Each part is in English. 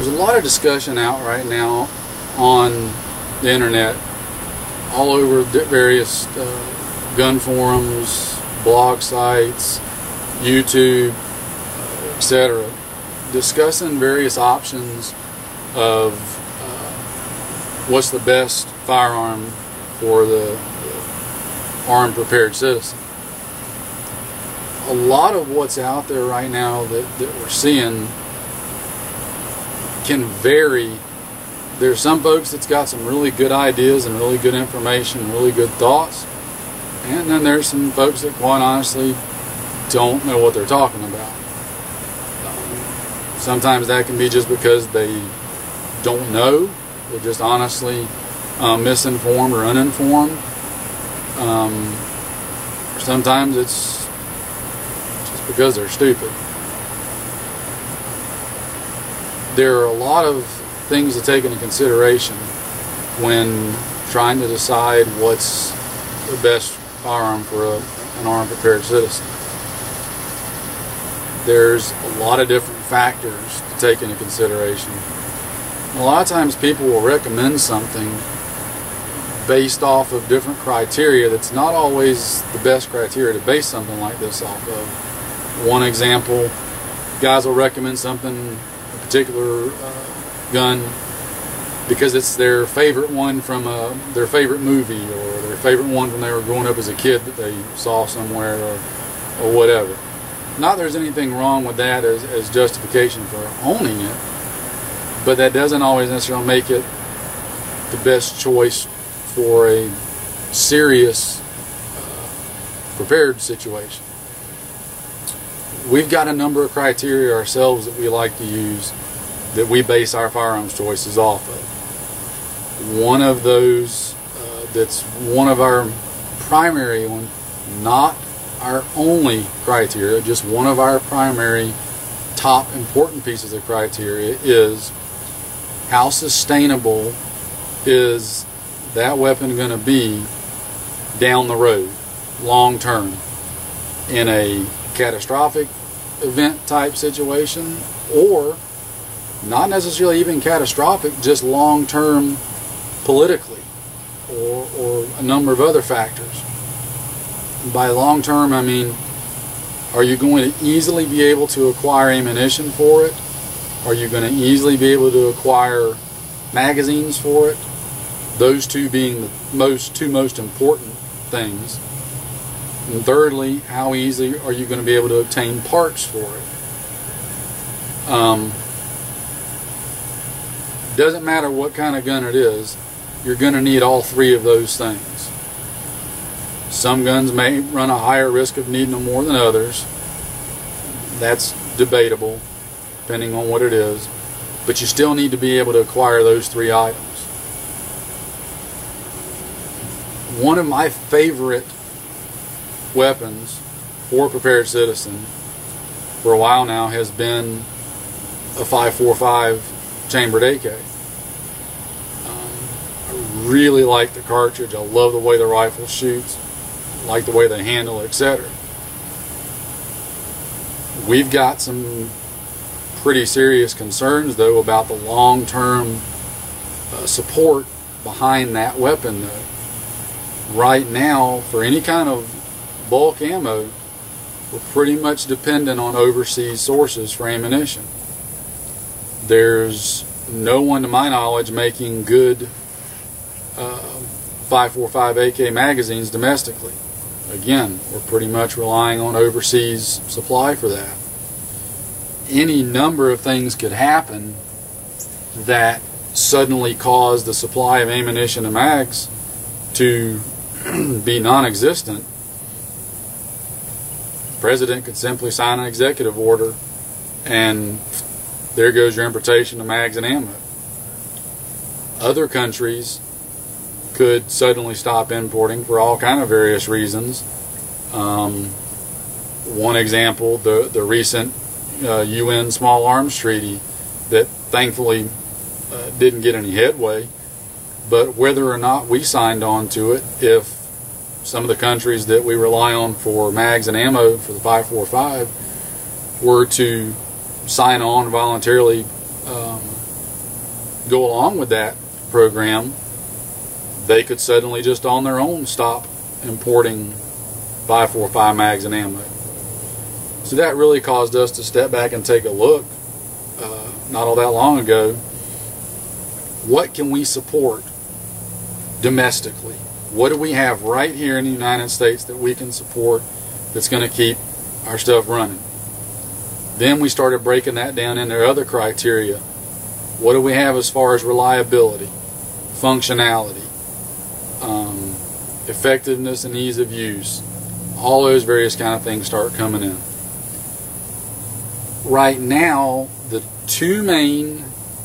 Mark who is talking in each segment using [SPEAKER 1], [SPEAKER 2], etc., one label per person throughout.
[SPEAKER 1] There's a lot of discussion out right now on the internet, all over various gun forums, blog sites, YouTube, etc., discussing various options of what's the best firearm for the armed prepared citizen. A lot of what's out there right now that we're seeing can vary. There's some folks that's got some really good ideas and really good information, really good thoughts, and then there's some folks that quite honestly don't know what they're talking about. Sometimes that can be just because they don't know, they're just honestly misinformed or uninformed. Sometimes it's just because they're stupid. There are a lot of things to take into consideration when trying to decide what's the best firearm for an armed prepared citizen. There's a lot of different factors to take into consideration. A lot of times people will recommend something based off of different criteria that's not always the best criteria to base something like this off of. One example, guys will recommend something, a particular gun, because it's their favorite one from their favorite movie, or their favorite one when they were growing up as a kid that they saw somewhere, or whatever. Not there's anything wrong with that as justification for owning it, but that doesn't always necessarily make it the best choice for a serious prepared situation. We've got a number of criteria ourselves that we like to use that we base our firearms choices off of. One of those that's one of our primary ones, not our only criteria, just one of our primary top important pieces of criteria, is how sustainable is that weapon going to be down the road, long term, in a catastrophic event type situation, or not necessarily even catastrophic, just long term politically, or a number of other factors. By long term, I mean, are you going to easily be able to acquire ammunition for it? Are you going to easily be able to acquire magazines for it? Those two being the two most important things. And thirdly, how easily are you going to be able to obtain parts for it? Doesn't matter what kind of gun it is, you're going to need all three of those things. Some guns may run a higher risk of needing them more than others. That's debatable, depending on what it is. But you still need to be able to acquire those three items. One of my favorite weapons for a prepared citizen for a while now has been a 5.45 chambered AK. I really like the cartridge. I love the way the rifle shoots. I like the way they handle it, etc. We've got some pretty serious concerns, though, about the long-term support behind that weapon, though. Right now, for any kind of bulk ammo, we're pretty much dependent on overseas sources for ammunition. There's no one, to my knowledge, making good 5.45 AK magazines domestically. Again, we're pretty much relying on overseas supply for that. Any number of things could happen that suddenly cause the supply of ammunition and mags to be non-existent. The President could simply sign an executive order and there goes your importation of mags and ammo. Other countries could suddenly stop importing for all kind of various reasons. One example, the recent UN Small Arms Treaty that thankfully didn't get any headway, but whether or not we signed on to it, if some of the countries that we rely on for mags and ammo for the 5.45 were to sign on voluntarily go along with that program, they could suddenly just on their own stop importing 5.45 mags and ammo. So that really caused us to step back and take a look, not all that long ago. What can we support domestically? What do we have right here in the United States that we can support that's going to keep our stuff running? Then we started breaking that down into other criteria. What do we have as far as reliability, functionality, effectiveness and ease of use? All those various kind of things start coming in. Right now, the two main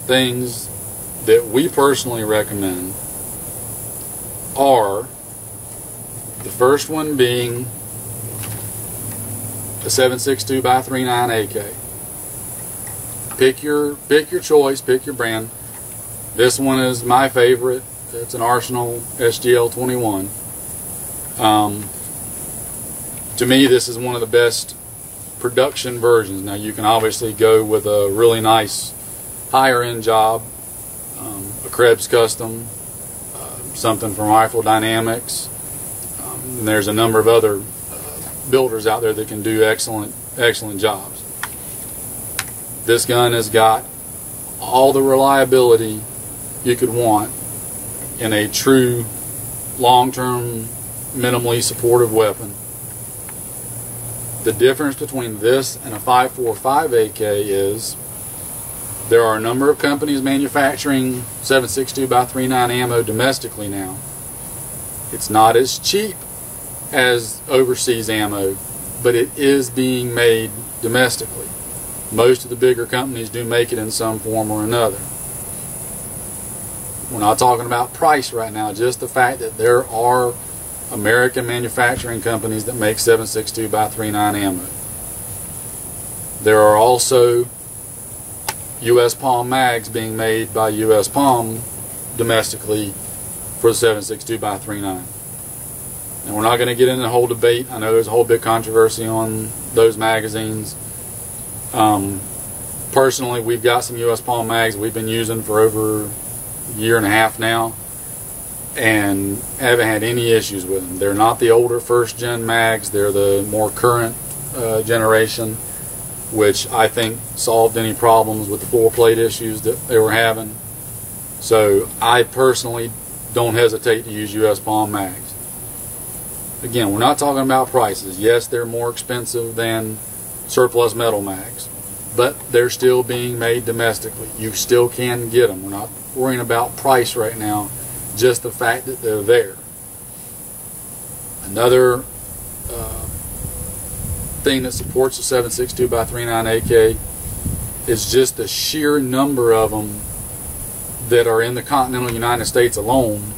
[SPEAKER 1] things that we personally recommend are, the first one being a 7.62 by 3.9 AK. Pick your choice, pick your brand. This one is my favorite. It's an Arsenal SGL 21. To me, this is one of the best production versions. Now, you can obviously go with a really nice higher end job, a Krebs Custom, something from Rifle Dynamics. And there's a number of other builders out there that can do excellent jobs. This gun has got all the reliability you could want in a true long-term, minimally supportive weapon. The difference between this and a 5.45 AK is there are a number of companies manufacturing 7.62 by 3.9 ammo domestically now. It's not as cheap as overseas ammo, but it is being made domestically. Most of the bigger companies do make it in some form or another. We're not talking about price right now, just the fact that there are American manufacturing companies that make 7.62 by 3.9 ammo. There are also U.S. Palm mags being made by U.S. Palm domestically for the 7.62 by 3.9. And we're not going to get into the whole debate. I know there's a whole big controversy on those magazines. Personally, we've got some U.S. Palm mags we've been using for over a year and a half now, and haven't had any issues with them. They're not the older first-gen mags. They're the more current generation, which I think solved any problems with the full plate issues that they were having. So I personally don't hesitate to use U.S. Palm mags. Again, we're not talking about prices. Yes, they're more expensive than surplus metal mags, but they're still being made domestically. You still can get them. We're not worrying about price right now, just the fact that they're there. Another thing that supports the 7.62 by 3.9 AK is just the sheer number of them that are in the continental United States alone,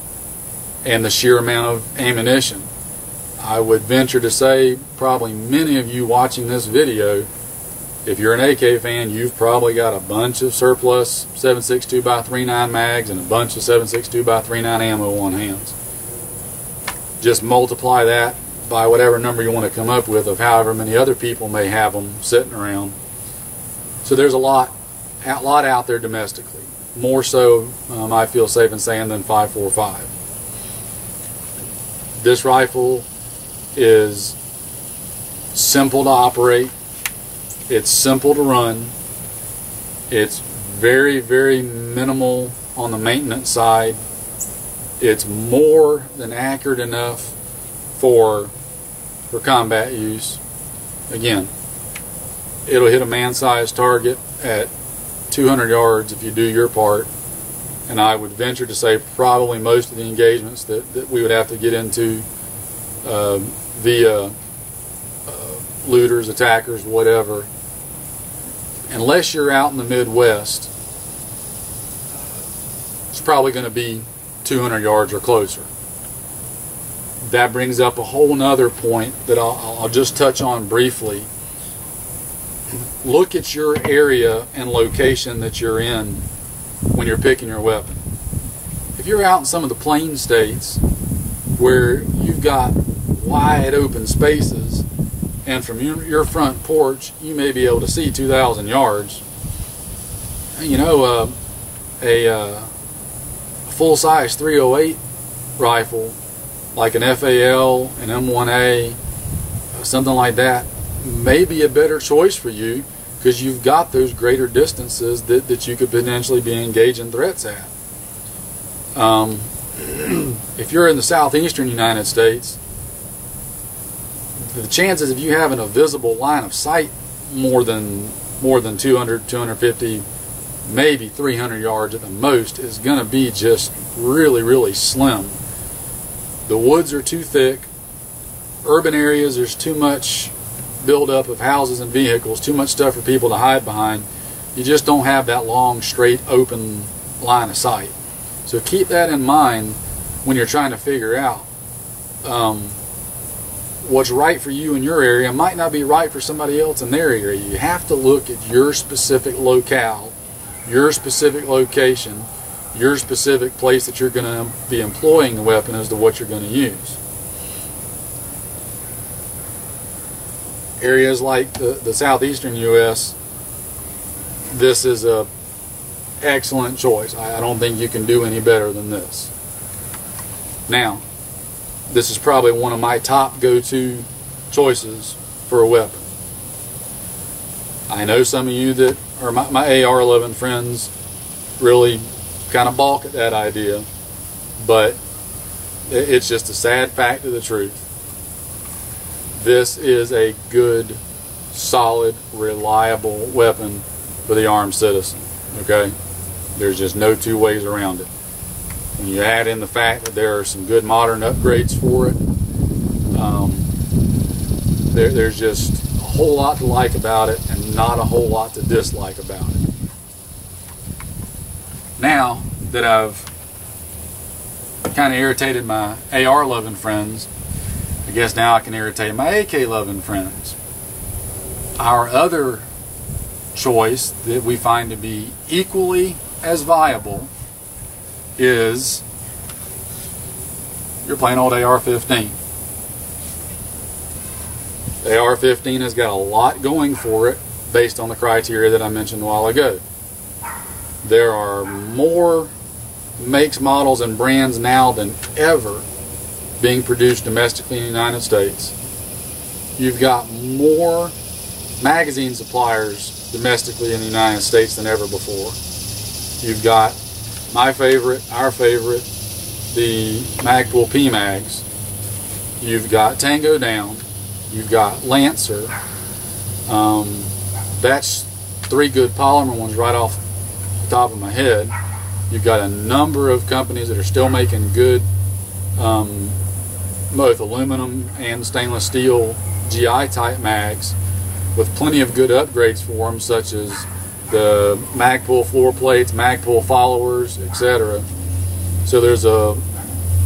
[SPEAKER 1] and the sheer amount of ammunition. I would venture to say probably many of you watching this video, if you're an AK fan, you've probably got a bunch of surplus 7.62 by 3.9 mags and a bunch of 7.62 by 3.9 ammo on hands. Just multiply that by whatever number you want to come up with of however many other people may have them sitting around. So there's a lot out there domestically. More so, I feel safe in saying, than 5.45. This rifle is simple to operate. It's simple to run. It's very, very minimal on the maintenance side. It's more than accurate enough for combat use. Again, it'll hit a man-sized target at 200 yards if you do your part, and I would venture to say probably most of the engagements that we would have to get into via looters, attackers, whatever, unless you're out in the Midwest, it's probably going to be 200 yards or closer. That brings up a whole nother point that I'll just touch on briefly. Look at your area and location that you're in when you're picking your weapon. If you're out in some of the plain states where you've got wide open spaces, and from your front porch you may be able to see 2,000 yards, you know, a full-size .308 rifle, like an FAL, an M1A, something like that, may be a better choice for you, because you've got those greater distances that you could potentially be engaging threats at. If you're in the southeastern United States, the chances of you having a visible line of sight more than 200, 250, maybe 300 yards at the most is going to be just really, really slim. The woods are too thick. Urban areas, there's too much buildup of houses and vehicles, too much stuff for people to hide behind. You just don't have that long, straight, open line of sight. So keep that in mind when you're trying to figure out what's right for you in your area might not be right for somebody else in their area. You have to look at your specific locale, your specific location, your specific place that you're going to be employing the weapon as to what you're going to use. Areas like the southeastern U.S., this is a excellent choice. I don't think you can do any better than this. Now, this is probably one of my top go-to choices for a weapon. I know some of you that are my AR-11 friends really kind of balk at that idea, but it's just a sad fact of the truth. This is a good, solid, reliable weapon for the armed citizen. Okay? There's just no two ways around it. When you add in the fact that there are some good modern upgrades for it, there's just a whole lot to like about it and not a whole lot to dislike about it. Now that I've kind of irritated my AR-11 friends, I guess now I can irritate my AK-11 friends. Our other choice that we find to be equally as viable is your plain old AR-15. The AR-15 has got a lot going for it based on the criteria that I mentioned a while ago. There are more makes, models, and brands now than ever being produced domestically in the United States. You've got more magazine suppliers domestically in the United States than ever before. You've got my favorite, our favorite, the Magpul PMags. You've got Tango Down. You've got Lancer. That's three good polymer ones right off the top of my head. You've got a number of companies that are still making good both aluminum and stainless steel GI type mags with plenty of good upgrades for them, such as the Magpul floor plates, Magpul followers, etc. So there's a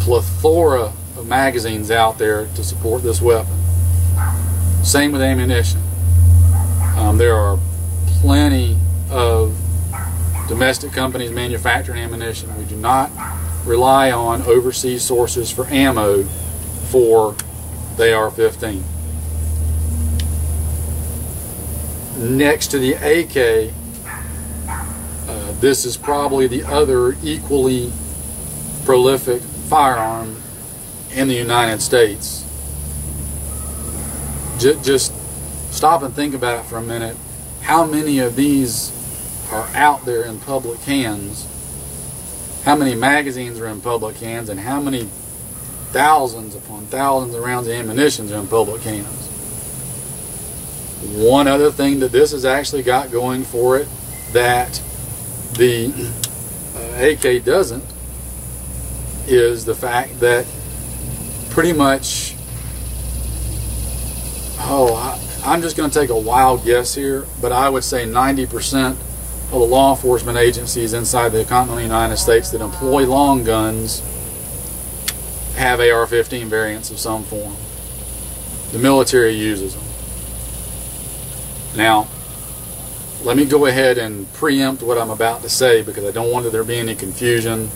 [SPEAKER 1] plethora of magazines out there to support this weapon. Same with ammunition. There are plenty of domestic companies manufacturing ammunition. We do not rely on overseas sources for ammo for the AR-15. Next to the AK, this is probably the other equally prolific firearm in the United States. Just stop and think about it for a minute. How many of these are out there in public hands? How many magazines are in public hands, and how many thousands upon thousands of rounds of ammunition are in public hands? One other thing that this has actually got going for it that the AK doesn't is the fact that pretty much, I'm just going to take a wild guess here, but I would say 90% of the law enforcement agencies inside the continental United States that employ long guns have AR-15 variants of some form. The military uses them. Now, let me go ahead and preempt what I'm about to say, because I don't want there to be any confusion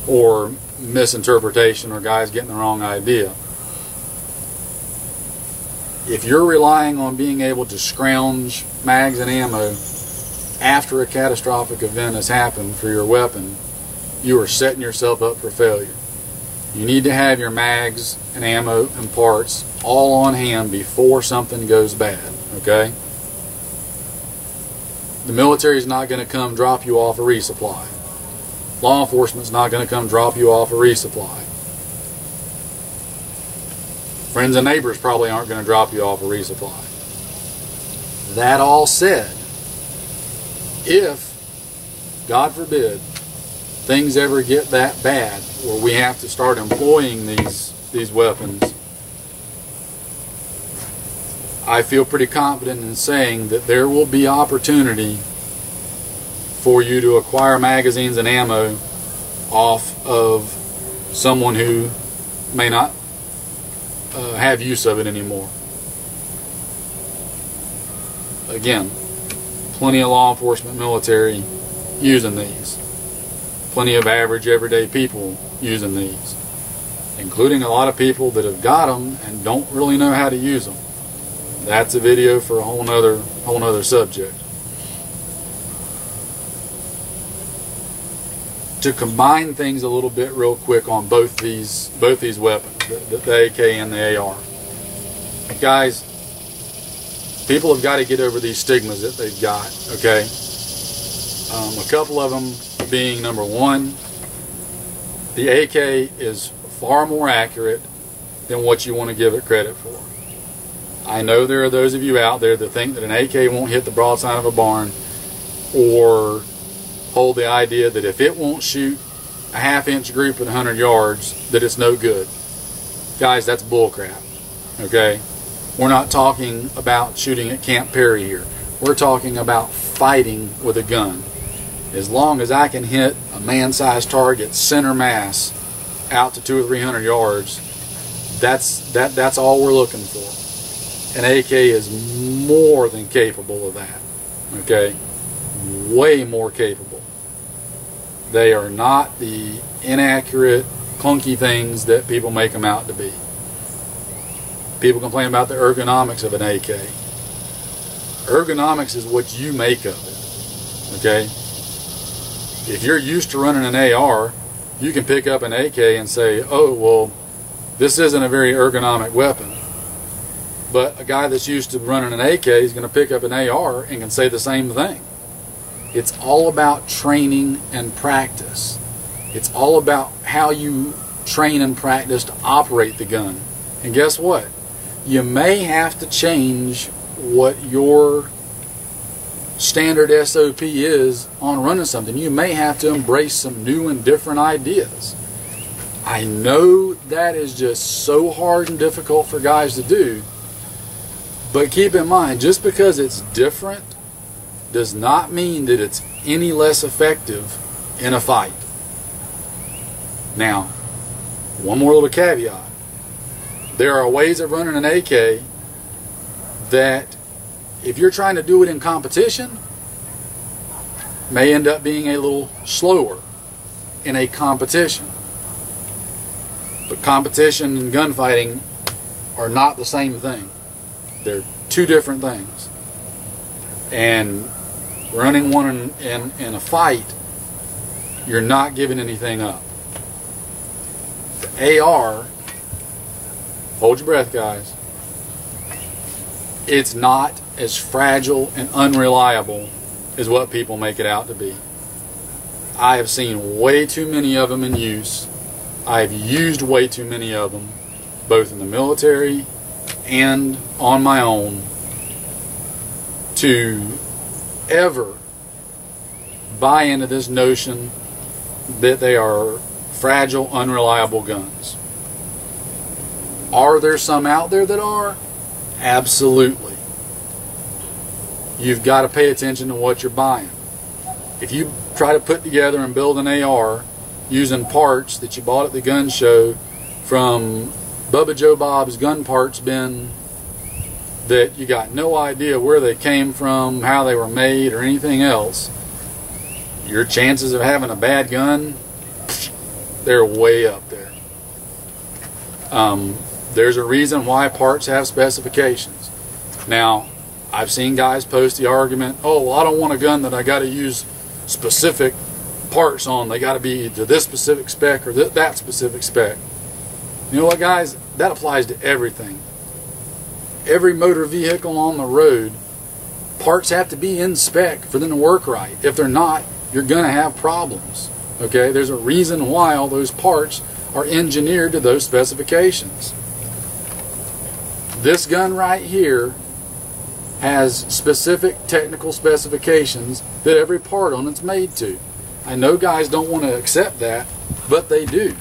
[SPEAKER 1] or misinterpretation or guys getting the wrong idea. If you're relying on being able to scrounge mags and ammo after a catastrophic event has happened for your weapon, you are setting yourself up for failure. You need to have your mags and ammo and parts all on hand before something goes bad, okay? The military is not going to come drop you off a resupply. Law enforcement's not going to come drop you off a resupply. Friends and neighbors probably aren't going to drop you off a resupply. That all said, if, God forbid, things ever get that bad where we have to start employing these weapons, I feel pretty confident in saying that there will be opportunity for you to acquire magazines and ammo off of someone who may not have use of it anymore. Again, plenty of law enforcement, military using these. Plenty of average, everyday people using these, including a lot of people that have got them and don't really know how to use them. That's a video for a whole nother subject. To combine things a little bit real quick on both these weapons, the AK and the AR. Guys, people have got to get over these stigmas that they've got, okay? A couple of them being, number one, the AK is far more accurate than what you want to give it credit for. I know there are those of you out there that think that an AK won't hit the broadside of a barn, or hold the idea that if it won't shoot a half-inch group at 100 yards, that it's no good. Guys, that's bullcrap, okay? We're not talking about shooting at Camp Perry here. We're talking about fighting with a gun. As long as I can hit a man-sized target center mass out to 200 or 300 yards, that's all we're looking for. An AK is more than capable of that, okay? Way more capable. They are not the inaccurate, clunky things that people make them out to be. People complain about the ergonomics of an AK. Ergonomics is what you make of it, okay? If you're used to running an AR, you can pick up an AK and say, oh, well, this isn't a very ergonomic weapon. But a guy that's used to running an AK is going to pick up an AR and can say the same thing. It's all about training and practice. It's all about how you train and practice to operate the gun. And guess what? You may have to change what your standard SOP is on running something. You may have to embrace some new and different ideas. I know that is just so hard and difficult for guys to do, but keep in mind, just because it's different does not mean that it's any less effective in a fight. Now, one more little caveat. There are ways of running an AK that, if you're trying to do it in competition, may end up being a little slower in a competition. But competition and gunfighting are not the same thing. They're two different things. And running one in a fight, you're not giving anything up. The AR, hold your breath, guys, it's not as fragile and unreliable as what people make it out to be. I have seen way too many of them in use. I've used way too many of them, both in the military and on my own, to ever buy into this notion that they are fragile, unreliable guns. Are there some out there that are? Absolutely. You've got to pay attention to what you're buying. If you try to put together and build an AR using parts that you bought at the gun show from Bubba Joe Bob's gun parts bin, that you got no idea where they came from, how they were made, or anything else, your chances of having a bad gun, they're way up there. There's a reason why parts have specifications. Now, I've seen guys post the argument, oh, well, I don't want a gun that I got to use specific parts on. They got to be to this specific spec or that specific spec. You know what, guys? That applies to everything. Every motor vehicle on the road, parts have to be in spec for them to work right. If they're not, you're going to have problems. Okay? There's a reason why all those parts are engineered to those specifications. This gun right here has specific technical specifications that every part on it's made to. I know guys don't want to accept that, but they do.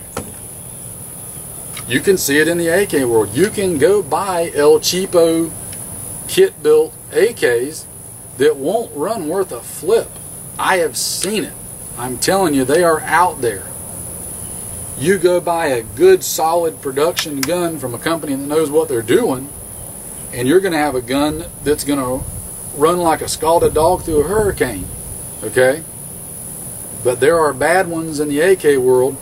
[SPEAKER 1] You can see it in the AK world. You can go buy El Cheapo kit-built AKs that won't run worth a flip. I have seen it. I'm telling you, they are out there. You go buy a good, solid production gun from a company that knows what they're doing, and you're going to have a gun that's going to run like a scalded dog through a hurricane. Okay? But there are bad ones in the AK world,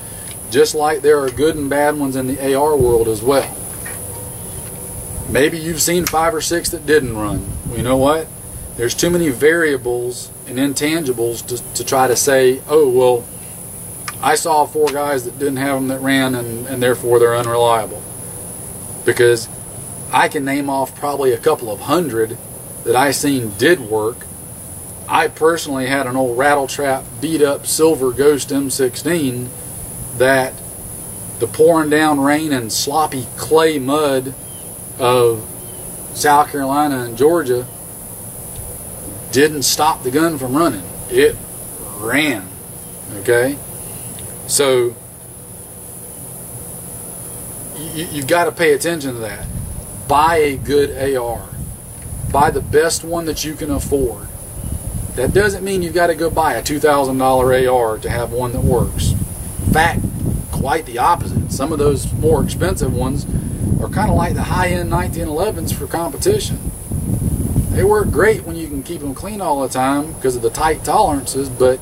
[SPEAKER 1] just like there are good and bad ones in the AR world as well. Maybe you've seen 5 or 6 that didn't run. Well, you know what? There's too many variables and intangibles to try to say, oh, well, I saw 4 guys that didn't have them that ran, and therefore they're unreliable. Because I can name off probably a couple of hundred that I seen did work. I personally had an old Rattletrap beat up Silver Ghost M16 that the pouring down rain and sloppy clay mud of South Carolina and Georgia didn't stop the gun from running. It ran. Okay? So you've got to pay attention to that. Buy a good AR. Buy the best one that you can afford. That doesn't mean you've got to go buy a $2,000 AR to have one that works. In fact, quite the opposite. Some of those more expensive ones are kind of like the high-end 1911s for competition. They work great when you can keep them clean all the time because of the tight tolerances, but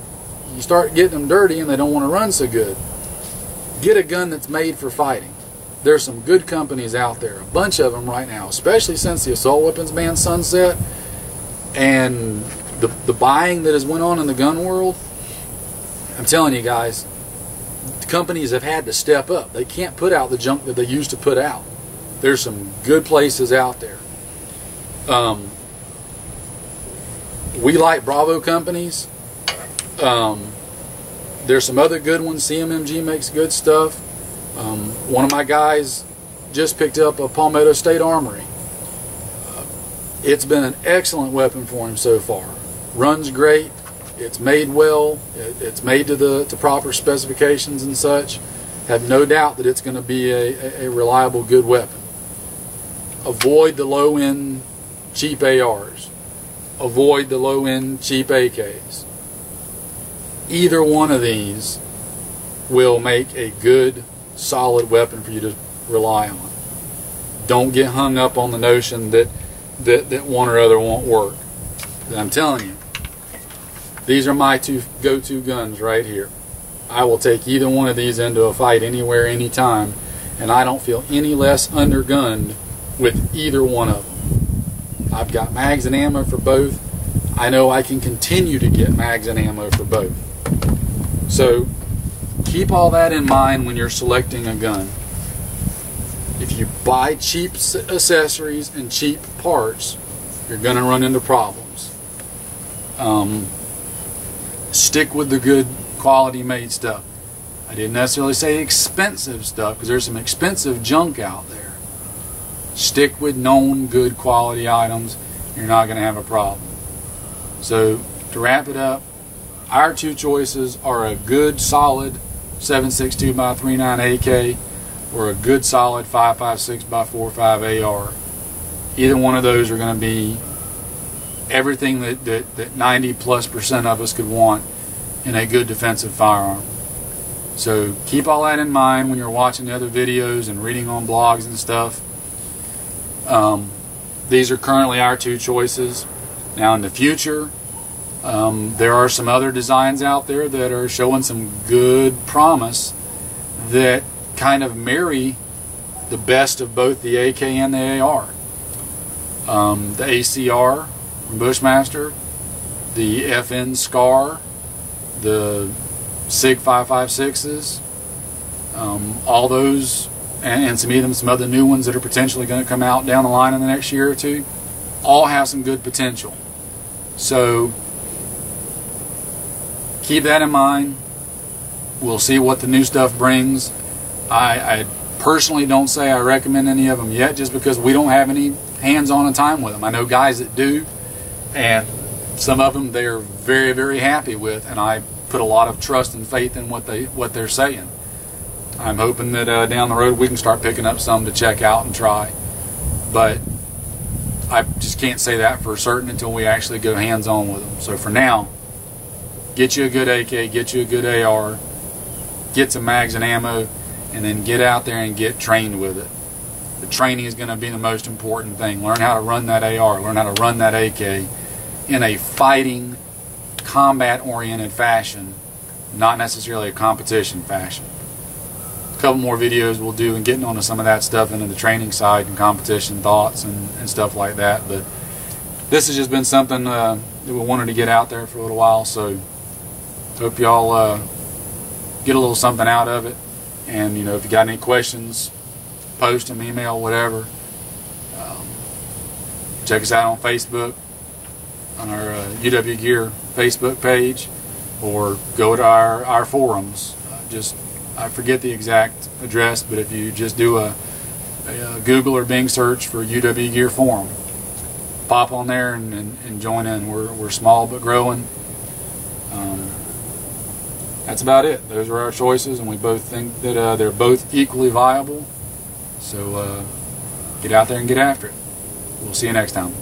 [SPEAKER 1] you start getting them dirty and they don't want to run so good. Get a gun that's made for fighting. There's some good companies out there, a bunch of them right now, especially since the assault weapons ban sunset and the buying that has went on in the gun world. I'm telling you guys, the companies have had to step up. They can't put out the junk that they used to put out. There's some good places out there. We like Bravo companies. There's some other good ones. CMMG makes good stuff. One of my guys just picked up a Palmetto State Armory. It's been an excellent weapon for him so far. Runs great. It's made well. It's made to proper specifications and such. Have no doubt that it's going to be a reliable, good weapon. Avoid the low-end, cheap ARs. Avoid the low-end, cheap AKs. Either one of these will make a good, solid weapon for you to rely on. Don't get hung up on the notion that one or other won't work. I'm telling you, these are my 2 go-to guns right here. I will take either one of these into a fight anywhere, anytime, and I don't feel any less undergunned with either one of them. I've got mags and ammo for both. I know I can continue to get mags and ammo for both. So keep all that in mind when you're selecting a gun. If you buy cheap accessories and cheap parts, you're going to run into problems. Stick with the good quality made stuff. I didn't necessarily say expensive stuff because there's some expensive junk out there. Stick with known good quality items. You're not going to have a problem. So to wrap it up, our 2 choices are a good solid 7.62x39 AK or a good solid 5.56x45 AR. Either one of those are going to be everything that 90+% of us could want in a good defensive firearm. So keep all that in mind when you're watching the other videos and reading on blogs and stuff. These are currently our 2 choices. Now in the future, there are some other designs out there that are showing some good promise that kind of marry the best of both the AK and the AR. The ACR from Bushmaster, the FN Scar, the SIG 5.56s, all those, and some other new ones that are potentially going to come out down the line in the next year or two, all have some good potential. So keep that in mind. We'll see what the new stuff brings. I personally don't say I recommend any of them yet, just because we don't have any hands-on time with them. I know guys that do, and some of them they're very, very happy with, and I put a lot of trust and faith in what they're saying. I'm hoping that down the road we can start picking up some to check out and try, but I just can't say that for certain until we actually go hands-on with them. So for now, get you a good AK, get you a good AR, get some mags and ammo, and then get out there and get trained with it. The training is going to be the most important thing. Learn how to run that AR, learn how to run that AK in a fighting, combat-oriented fashion, not necessarily a competition fashion. A couple more videos we'll do and getting onto some of that stuff into the training side and competition thoughts and stuff like that. But this has just been something that we wanted to get out there for a little while, so hope y'all get a little something out of it. And you know, if you got any questions, post them, email, whatever. Check us out on Facebook, on our UW Gear Facebook page, or go to our forums. I forget the exact address, but if you just do a Google or Bing search for UW Gear forum, pop on there and join in. We're small but growing. That's about it. Those are our choices, and we both think that they're both equally viable. So get out there and get after it. We'll see you next time.